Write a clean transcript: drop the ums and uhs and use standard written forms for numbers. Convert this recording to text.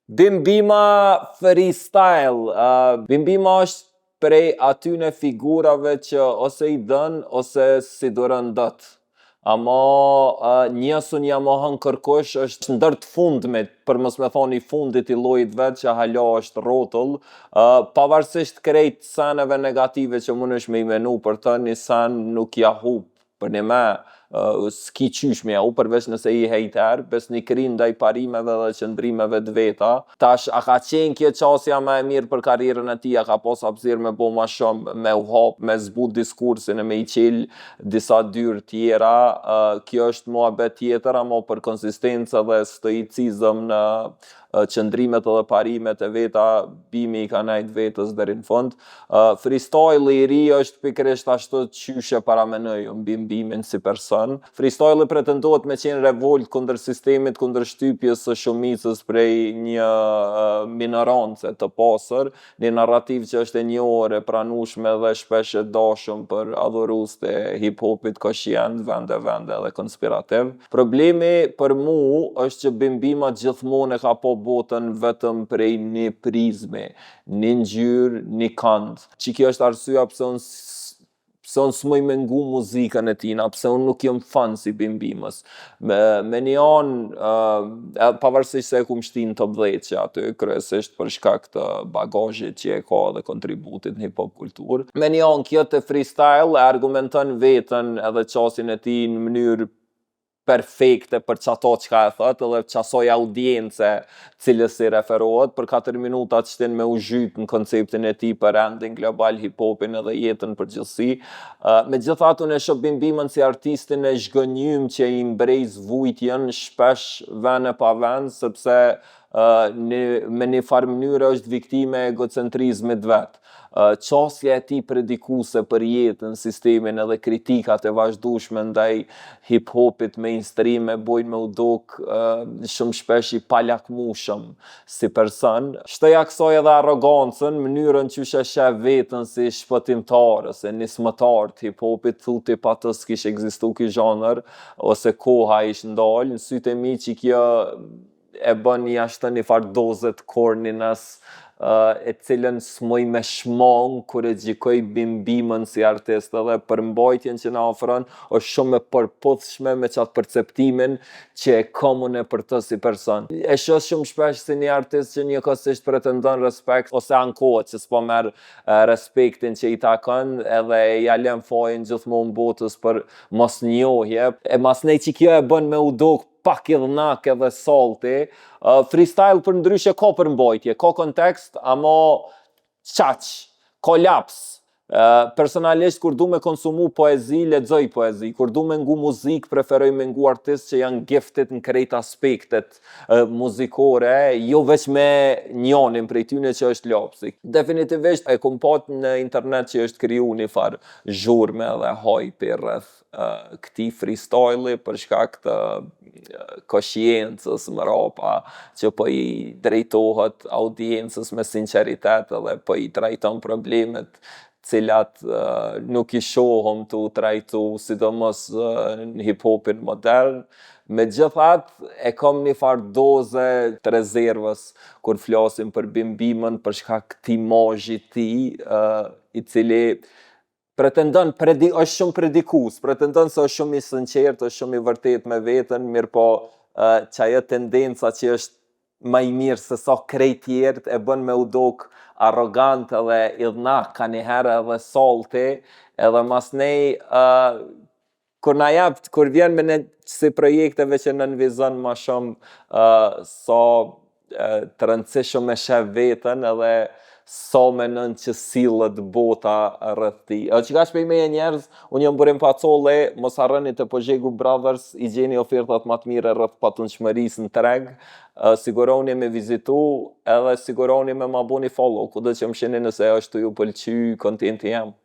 Bimbima freestyle. Bimbima është prej atyne figurave që ose i dën ose si duron dot. Ama njësun ja mohon kërkush është ndër të fundmit, për mos me thoni fundit i llojit vet që hala është rrotull, pavarësisht krejt seneve negative që mundesh me i menu për të, një sen nuk ja hup për një me, s'ki qysh me ja hup përveç nëse i hejter, besnikri ndaj parimeve dhe qëndrimeve të veta. Tash, a ka qenë kjo qasja më e mirë për karrierën e tij, a ka pas hapësirë me bo ma shumë, me u hap, me zbut diskursin e me i qel disa dyrë tjera, kjo është muhabet tjetër, ama për konsistencë dhe stoicizëm në qëndrimet edhe parimet e veta, Bimi i ka nejt vetës deri në fund. Freestyle i ri është pikërisht ashtu qysh e paramenoj unë Bimin si person. Freestyle pretendohet me qenë revolt kundër sistemit, kundër shtypjes së shumicës prej një minorance të pasër, një narrativ që është e njohur, e pranueshme dhe shpesh e dashur për adhurues të hip-hopit koshient, vende dhe konspirativ. Problemi për mu është që Bimbima gjithmonë e ka po botën vetëm prej një prizme, një ngjyrë, një kënd. Që kjo është arsyeja pse unë s'muj me ngu muzikën e tina, pse unë nuk jëm fan si Bimbimës. Me një anë, pavarësisht se e kum shtin të vdheqe aty, kryesisht për shkak të bagazhit që e ka dhe kontributit në hip-hop kulturë. Me një anë, kjo të freestyle e argumenton veten edhe qasin e tij në mënyrë perfekte për çato çka e thot, edhe qasoj audience cilës i referohet, për 4 minuta që shtin me u zhyt në konceptin e tij për rendin global, hip-hopin edhe jetën përgjithësi. Megjithatë, unë e shoh Bimbimën si artistin e zhgënjym që i mbrejz vujtjen shpesh vend e pa vend, sepse me një farë mënyrë është viktime e egocentrizmit vet. Qasja e tij predikuese për jetën, sistemin edhe kritikat e vazhdueshme ndaj hip-hopit mainstream e bojnë me u duk shumë shpesh i palakmueshëm si person. Shtoj kësaj edhe arrogancën, mënyrën qysh e sheh veten si shpëtimtar ose nismëtar të hip-hopit, thuti pa të s'kish ekzistu ky zhanër, ose koha ish ndal, në sytë e mi që kjo e bën jashtë një farë doze të corniness, e cilën s'muj me shmang kur e gjikoj Bimbimën si artist, edhe përmbajtjen që na ofron është shumë e përputhshme me qatë perceptimin që e kam unë për të si person. E shoh shumë shpesh si një artist që njëkohësisht pretendon respekt ose ankohet që s'po merr respektin që i takon, edhe ja lën fajin gjithmonë botës për mosnjohje. E masnej që kjo e bën me u duk pak idhnak edhe salti. Freestyle për ndryshe ka përmbajtje, ka kontekst, ama qaq, ka laps. Personalisht kur du me konsumu poezi, lexoj poezi. Kur du me ngu muzik, preferoj me ngu artist që janë gifted në krejt aspektet muzikore, jo veç me njonin prej tyne që është lapsi. Definitivisht e kum pat në internet që është kriju një farë zhurme dhe hype rreth këtij freestyle për shkak të koshiencës mrapa që po i drejtohet audiencës me sinqeritet edhe po i trajton problemet cilat nuk i shohëm të trajtu, sidomos në hip-hopin modern. Megjithatë, e kam një farë doze të rezervës kur flasim për Bimbimën për shkak të imazhit të tij, i cili pretendon, është shumë predikues, pretendon se është shumë i sinqert, është shumë i vërtet me veten, mirë po që ajo tendenca që është më i mirë se sa krejt tjerët e bën me u duk arrogant edhe idhnak ka njëherë edhe salti, edhe masnej kur vjen me në si projekteve që nënvizon ma shumë sa të rëndësishëm me shef veten edhe sa menon që sillet bota rreth tij. Që ka shpej me njerëz, unë jam burim facolle, mos harroni të Pozhegu Brothers, i gjeni ofertat më të mira rreth patundshmërisë në treg, siguroni me vizitu, edhe siguroni me ma boni follow, kudo që më shihni nëse është ju pëlqy kontenti jam.